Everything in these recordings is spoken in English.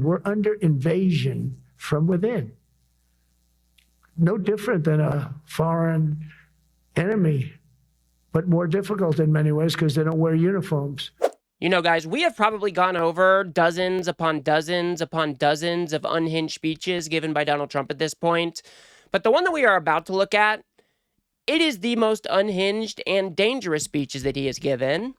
We're under invasion from within. No different than a foreign enemy, but more difficult in many ways because they don't wear uniforms. You know, guys, we have probably gone over dozens upon dozens upon dozens of unhinged speeches given by Donald Trump at this point. But the one that we are about to look at, it is the most unhinged and dangerous speeches that he has given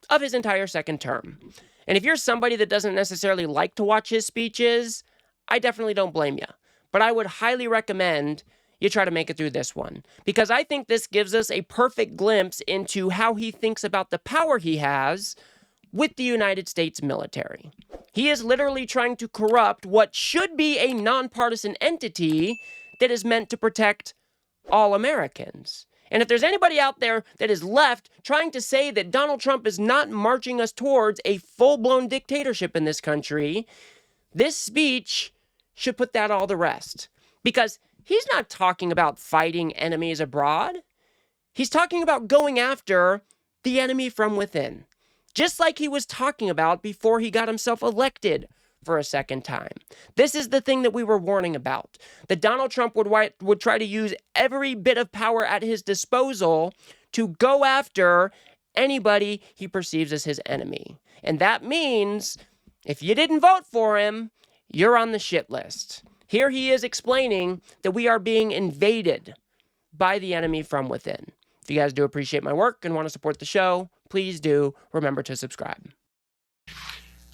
of his entire second term. And if you're somebody that doesn't necessarily like to watch his speeches, I definitely don't blame you. But I would highly recommend you try to make it through this one, because I think this gives us a perfect glimpse into how he thinks about the power he has with the United States military. He is literally trying to corrupt what should be a nonpartisan entity that is meant to protect all Americans. And if there's anybody out there that is left trying to say that Donald Trump is not marching us towards a full-blown dictatorship in this country, this speech should put that all to rest. Because he's not talking about fighting enemies abroad. He's talking about going after the enemy from within. Just like he was talking about before he got himself elected for a second time. This is the thing that we were warning about. That Donald Trump would try to use every bit of power at his disposal to go after anybody he perceives as his enemy. And that means if you didn't vote for him, you're on the shit list. Here he is explaining that we are being invaded by the enemy from within. If you guys do appreciate my work and want to support the show, please do remember to subscribe.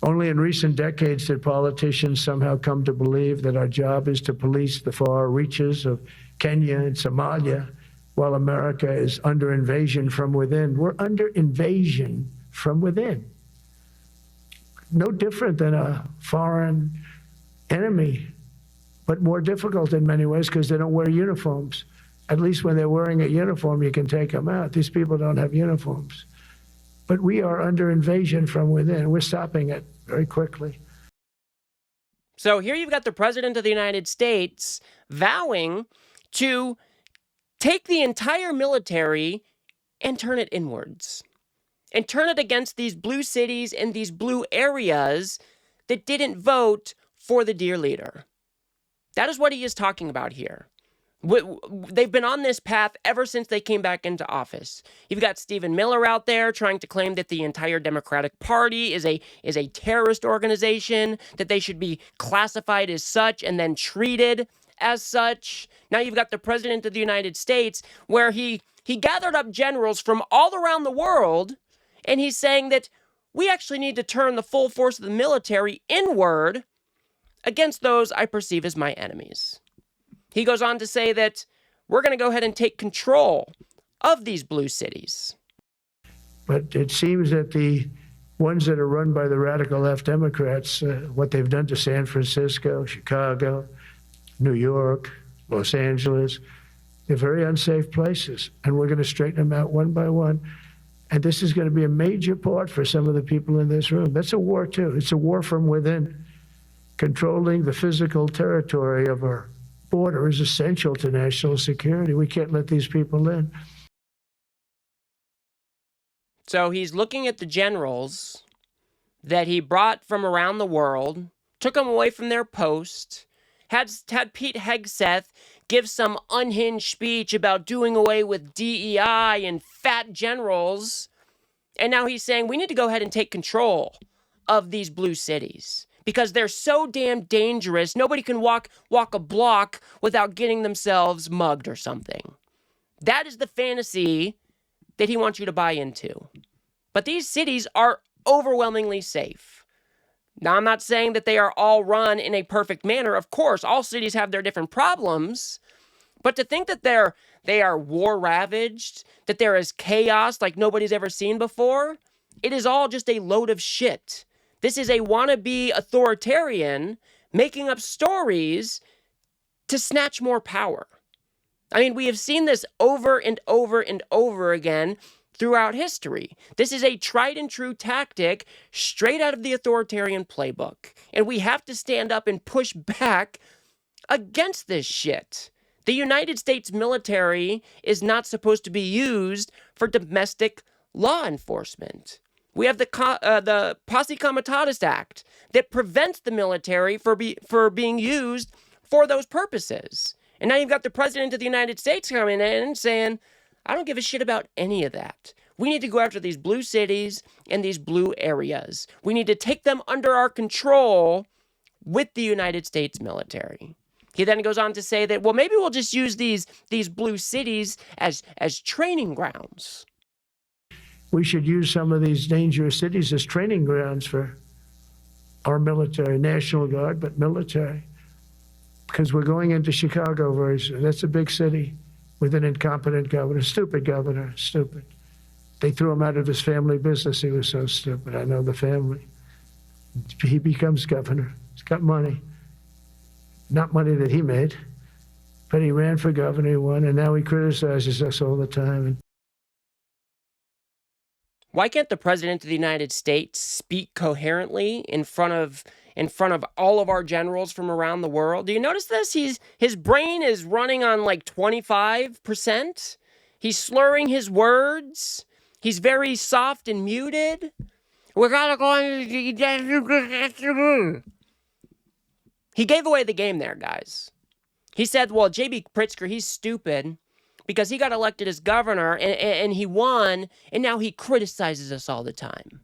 Only in recent decades did politicians somehow come to believe that our job is to police the far reaches of Kenya and Somalia while America is under invasion from within. We're under invasion from within. No different than a foreign enemy, but more difficult in many ways because they don't wear uniforms. At least when they're wearing a uniform, you can take them out. These people don't have uniforms. But we are under invasion from within. We're stopping it very quickly. So here you've got the President of the United States vowing to take the entire military and turn it inwards. And turn it against these blue cities and these blue areas that didn't vote for the dear leader. That is what he is talking about here. They've been on this path ever since they came back into office. You've got Stephen Miller out there trying to claim that the entire Democratic Party is a terrorist organization, that they should be classified as such and then treated as such. Now you've got the President of the United States where he gathered up generals from all around the world, and he's saying that we actually need to turn the full force of the military inward against those I perceive as my enemies. He goes on to say that we're going to go ahead and take control of these blue cities. But it seems that the ones that are run by the radical left Democrats, what they've done to San Francisco, Chicago, New York, Los Angeles, they're very unsafe places. And we're going to straighten them out one by one. And this is going to be a major part for some of the people in this room. That's a war, too. It's a war from within. Controlling the physical territory of our border is essential to national security. We can't let these people in. So he's looking at the generals that he brought from around the world, took them away from their post, had Pete Hegseth give some unhinged speech about doing away with DEI and fat generals, and now he's saying we need to go ahead and take control of these blue cities. Because they're so damn dangerous, nobody can walk a block without getting themselves mugged or something. That is the fantasy that he wants you to buy into. But these cities are overwhelmingly safe. Now, I'm not saying that they are all run in a perfect manner. Of course, all cities have their different problems. But to think that they are war-ravaged, that there is chaos like nobody's ever seen before, it is all just a load of shit. This is a wannabe authoritarian making up stories to snatch more power. I mean, we have seen this over and over and over again throughout history. This is a tried and true tactic straight out of the authoritarian playbook. And we have to stand up and push back against this shit. The United States military is not supposed to be used for domestic law enforcement. We have the Posse Comitatus Act that prevents the military for being used for those purposes. And now you've got the President of the United States coming in saying, I don't give a shit about any of that. We need to go after these blue cities and these blue areas. We need to take them under our control with the United States military. He then goes on to say that, well, maybe we'll just use these blue cities as training grounds. We should use some of these dangerous cities as training grounds for our military, National Guard, but military. Because we're going into Chicago very soon. That's a big city with an incompetent governor, stupid governor, stupid. They threw him out of his family business. He was so stupid. I know the family. He becomes governor. He's got money. Not money that he made, but he ran for governor, he won, and now he criticizes us all the time. Why can't the President of the United States speak coherently in front of all of our generals from around the world? Do you notice this? His brain is running on like 25%. He's slurring his words. He's very soft and muted. We gotta go. He gave away the game there, guys. He said, well, J.B. Pritzker, he's stupid because he got elected as governor and he won, and now he criticizes us all the time.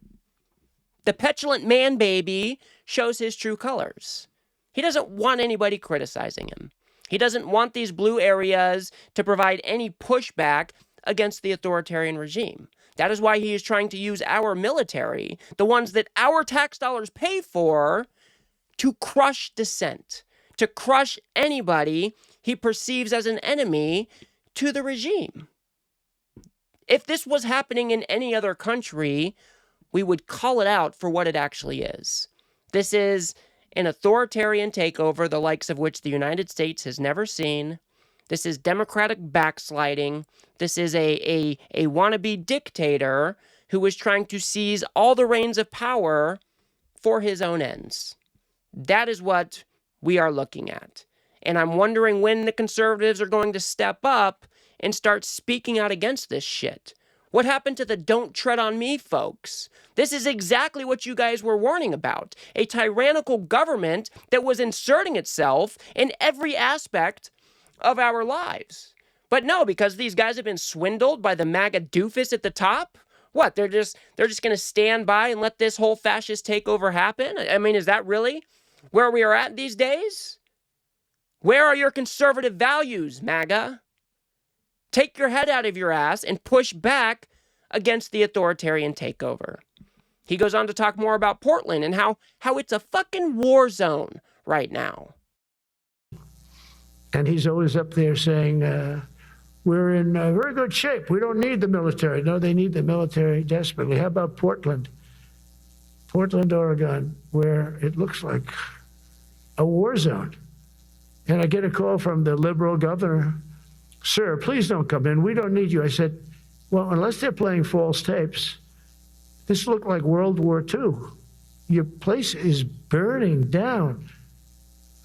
The petulant man baby shows his true colors. He doesn't want anybody criticizing him. He doesn't want these blue areas to provide any pushback against the authoritarian regime. That is why he is trying to use our military, the ones that our tax dollars pay for, to crush dissent, to crush anybody he perceives as an enemy to the regime. If this was happening in any other country, we would call it out for what it actually is. This is an authoritarian takeover, the likes of which the United States has never seen. This is democratic backsliding. This is a wannabe dictator who is trying to seize all the reins of power for his own ends. That is what we are looking at. And I'm wondering when the conservatives are going to step up and start speaking out against this shit. What happened to the don't tread on me folks? This is exactly what you guys were warning about. A tyrannical government that was inserting itself in every aspect of our lives. But no, because these guys have been swindled by the MAGA doofus at the top, what, they're just going to stand by and let this whole fascist takeover happen? I mean, is that really where we are at these days? Where are your conservative values, MAGA? Take your head out of your ass and push back against the authoritarian takeover. He goes on to talk more about Portland and how it's a fucking war zone right now. And he's always up there saying, we're in very good shape. We don't need the military. No, they need the military desperately. How about Portland? Portland, Oregon, where it looks like a war zone. And I get a call from the liberal governor, sir, please don't come in. We don't need you. I said, well, unless they're playing false tapes, this looked like World War II. Your place is burning down.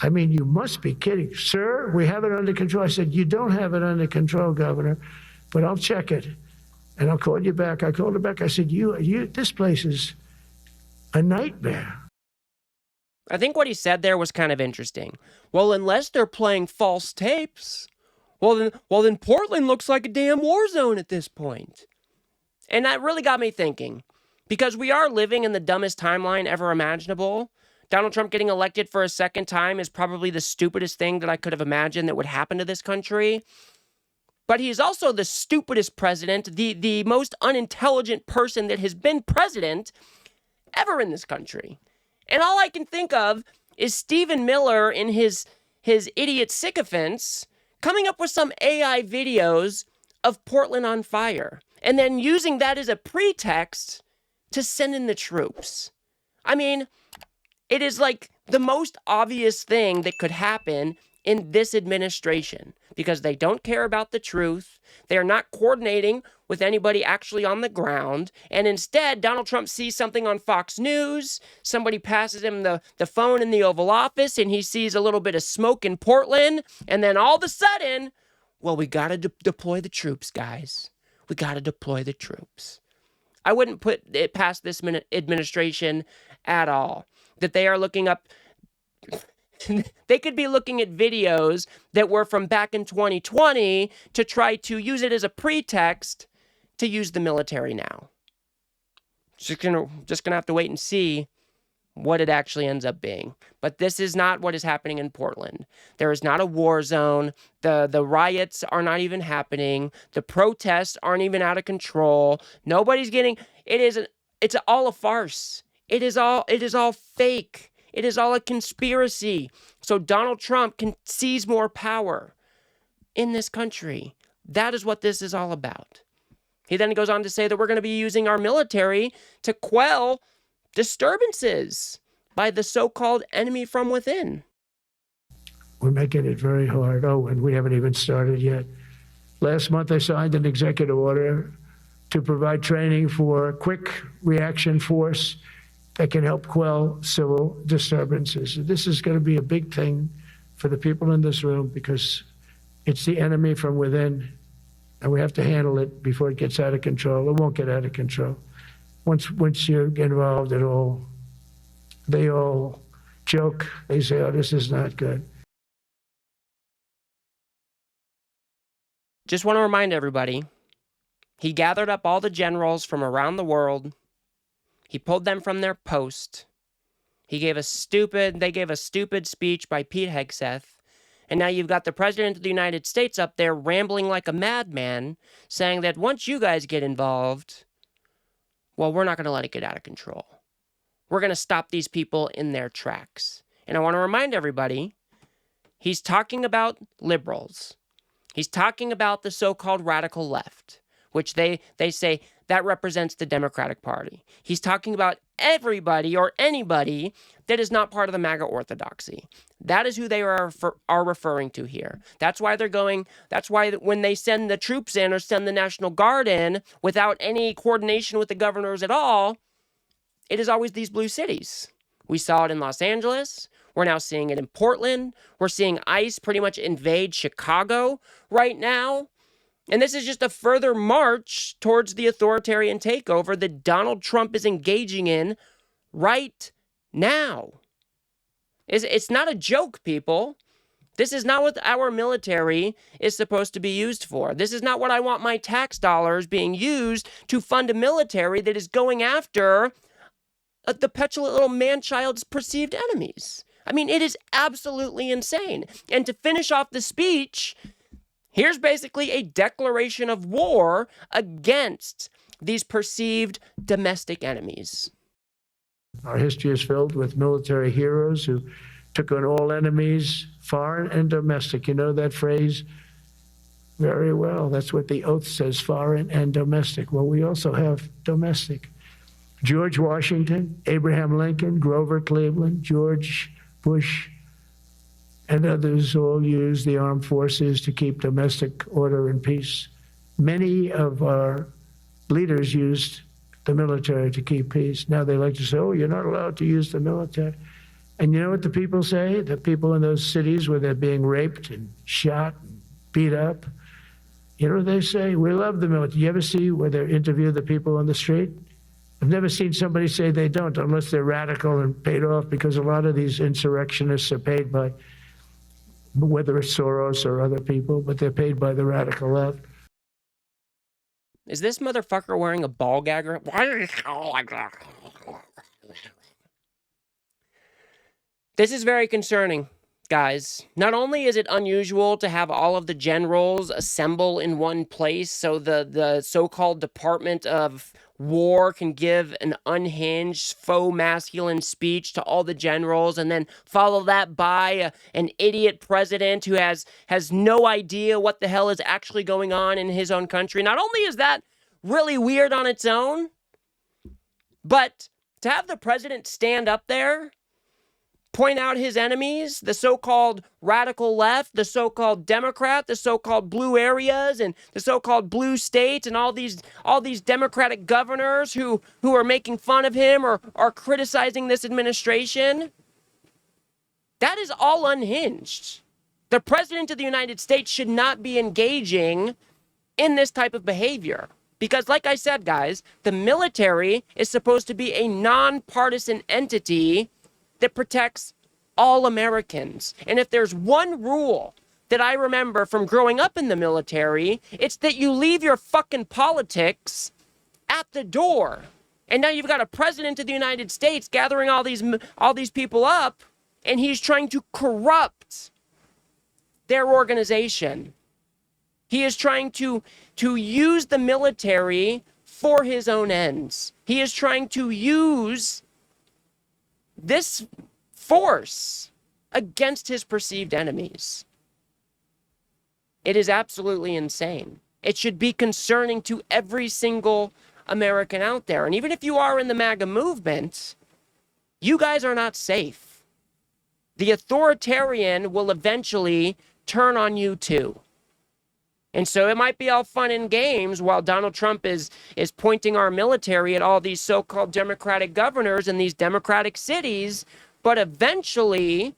I mean, you must be kidding. Sir, we have it under control. I said, you don't have it under control, Governor, but I'll check it, and I'll call you back. I called her back. I said, this place is a nightmare. I think what he said there was kind of interesting. Well, unless they're playing false tapes, well then Portland looks like a damn war zone at this point. And that really got me thinking, because we are living in the dumbest timeline ever imaginable. Donald Trump getting elected for a second time is probably the stupidest thing that I could have imagined that would happen to this country. But he is also the stupidest president, the most unintelligent person that has been president ever in this country. And all I can think of is Stephen Miller in his idiot sycophants coming up with some AI videos of Portland on fire and then using that as a pretext to send in the troops. I mean, it is like the most obvious thing that could happen in this administration because they don't care about the truth. They are not coordinating with anybody actually on the ground. And instead, Donald Trump sees something on Fox News. Somebody passes him the phone in the Oval Office and he sees a little bit of smoke in Portland. And then all of a sudden, well, we got to deploy the troops, guys. We got to deploy the troops. I wouldn't put it past this administration at all that they are looking up. They could be looking at videos that were from back in 2020 to try to use it as a pretext to use the military now. Just gonna have to wait and see what it actually ends up being. But this is not what is happening in Portland. There is not a war zone. The riots are not even happening. The protests aren't even out of control. Nobody's getting it's all a farce. It is all fake. It is all a conspiracy. So Donald Trump can seize more power in this country. That is what this is all about. He then goes on to say that we're going to be using our military to quell disturbances by the so-called enemy from within. We're making it very hard. Oh, and we haven't even started yet. Last month, I signed an executive order to provide training for quick reaction force that can help quell civil disturbances. This is going to be a big thing for the people in this room because it's the enemy from within, and we have to handle it before it gets out of control. It won't get out of control. Once you're involved at all, they all joke. They say, oh, this is not good. Just want to remind everybody, he gathered up all the generals from around the world. He pulled them from their post. They gave a stupid speech by Pete Hegseth. And now you've got the President of the United States up there rambling like a madman, saying that once you guys get involved, well, we're not going to let it get out of control. We're going to stop these people in their tracks. And I want to remind everybody, he's talking about liberals. He's talking about the so-called radical left, which they say that represents the Democratic Party. He's talking about everybody or anybody that is not part of the MAGA orthodoxy. That is who they are referring to here. That's why when they send the troops in or send the National Guard in without any coordination with the governors at all, it is always these blue cities. We saw it in Los Angeles. We're now seeing it in Portland. We're seeing ICE pretty much invade Chicago right now. And this is just a further march towards the authoritarian takeover that Donald Trump is engaging in right now. It's not a joke, people. This is not what our military is supposed to be used for. This is not what I want my tax dollars being used to fund a military that is going after the petulant little man-child's perceived enemies. I mean, it is absolutely insane. And to finish off the speech, here's basically a declaration of war against these perceived domestic enemies. Our history is filled with military heroes who took on all enemies, foreign and domestic. You know that phrase very well. That's what the oath says, foreign and domestic. Well, we also have domestic. George Washington, Abraham Lincoln, Grover Cleveland, George Bush, and others all used the armed forces to keep domestic order and peace. Many of our leaders used the military to keep peace. Now they like to say, oh, you're not allowed to use the military. And you know what the people say? The people in those cities where they're being raped and shot and beat up, you know what they say? We love the military. You ever see where they interview the people on the street? I've never seen somebody say they don't, unless they're radical and paid off, because a lot of these insurrectionists are paid by, whether it's Soros or other people, but they're paid by the radical left. Is this motherfucker wearing a ball gagger? Why is he like that? This is very concerning, guys. Not only is it unusual to have all of the generals assemble in one place so the so-called Department of War can give an unhinged, faux masculine speech to all the generals and then follow that by an idiot president who has no idea what the hell is actually going on in his own country. Not only is that really weird on its own, but to have the president stand up there, point out his enemies, the so-called radical left, the so-called Democrat, the so-called blue areas, and the so-called blue states, and all these Democratic governors who are making fun of him or are criticizing this administration. That is all unhinged. The President of the United States should not be engaging in this type of behavior. Because like I said, guys, the military is supposed to be a nonpartisan entity that protects all Americans. And if there's one rule that I remember from growing up in the military, it's that you leave your fucking politics at the door. And now you've got a president of the United States gathering all these people up, and he's trying to corrupt their organization. He is trying to use the military for his own ends. He is trying to use this force against his perceived enemies. It is absolutely insane. It should be concerning to every single American out there. And even if you are in the MAGA movement, you guys are not safe. The authoritarian will eventually turn on you too. And so it might be all fun and games while Donald Trump is pointing our military at all these so-called Democratic governors in these Democratic cities, but eventually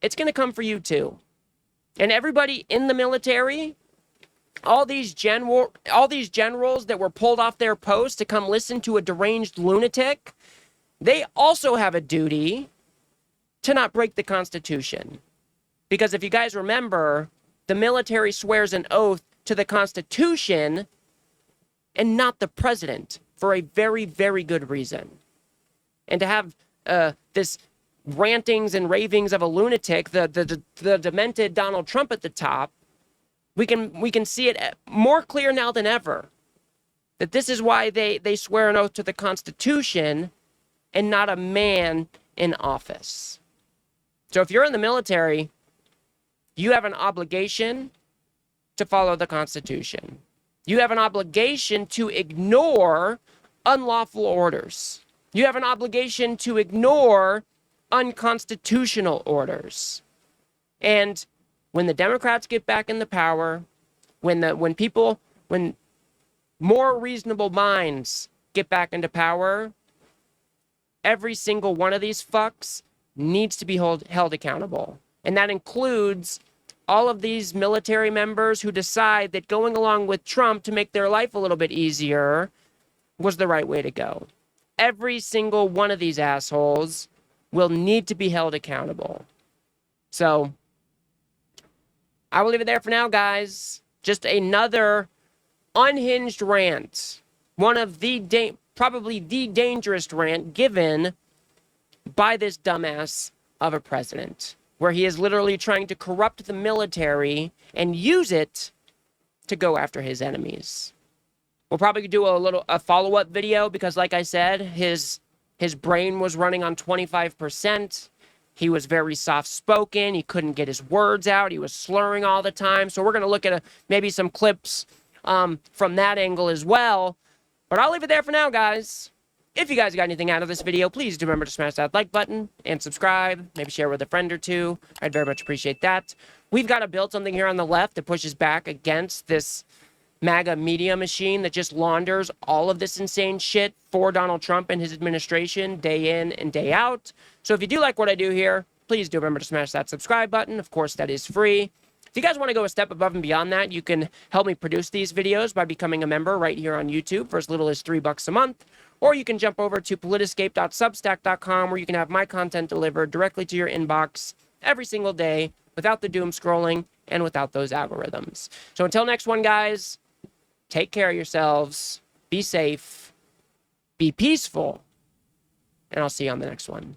it's going to come for you too. And everybody in the military, all these generals that were pulled off their post to come listen to a deranged lunatic, they also have a duty to not break the Constitution. Because if you guys remember, the military swears an oath to the Constitution and not the president for a very, very good reason. And to have this rantings and ravings of a lunatic, the demented Donald Trump at the top, we can see it more clear now than ever that this is why they swear an oath to the Constitution and not a man in office. So if you're in the military, you have an obligation to follow the Constitution. You have an obligation to ignore unlawful orders. You have an obligation to ignore unconstitutional orders. And when the Democrats get back in the power, when more reasonable minds get back into power, every single one of these fucks needs to be held accountable. And that includes all of these military members who decide that going along with Trump to make their life a little bit easier was the right way to go. Every single one of these assholes will need to be held accountable. So I will leave it there for now, guys. Just another unhinged rant. One of the probably the dangerous rant given by this dumbass of a president, where he is literally trying to corrupt the military and use it to go after his enemies. We'll probably do a follow-up video because, like I said, his brain was running on 25%. He was very soft-spoken. He couldn't get his words out. He was slurring all the time. So we're going to look at maybe some clips from that angle as well. But I'll leave it there for now, guys. If you guys got anything out of this video, please do remember to smash that like button and subscribe. Maybe share with a friend or two. I'd very much appreciate that. We've got to build something here on the left that pushes back against this MAGA media machine that just launders all of this insane shit for Donald Trump and his administration day in and day out. So if you do like what I do here, please do remember to smash that subscribe button. Of course, that is free. If you guys want to go a step above and beyond that, you can help me produce these videos by becoming a member right here on YouTube for as little as $3 a month. Or you can jump over to politiscape.substack.com where you can have my content delivered directly to your inbox every single day without the doom scrolling and without those algorithms. So until next one, guys, take care of yourselves, be safe, be peaceful, and I'll see you on the next one.